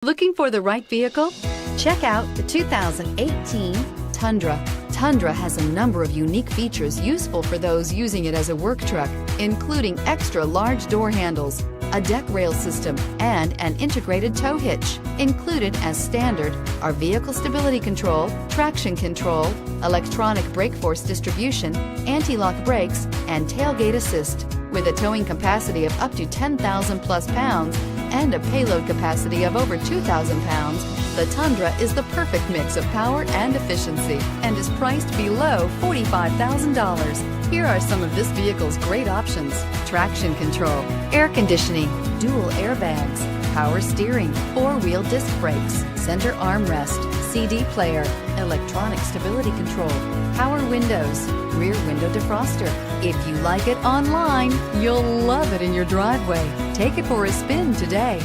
Looking for the right vehicle? Check out the 2018 Tundra. Tundra has a number of unique features useful for those using it as a work truck, including extra large door handles, a deck rail system, and an integrated tow hitch. Included as standard are vehicle stability control, traction control, electronic brake force distribution, anti-lock brakes, and tailgate assist. With a towing capacity of up to 10,000 plus pounds and a payload capacity of over 2,000 pounds, the Tundra is the perfect mix of power and efficiency and is priced below $45,000. Here are some of this vehicle's great options: traction control, air conditioning, dual airbags, power steering, four-wheel disc brakes, center armrest, CD player, electronic stability control, power windows, rear window defroster. If you like it online, you'll love it in your driveway. Take it for a spin today.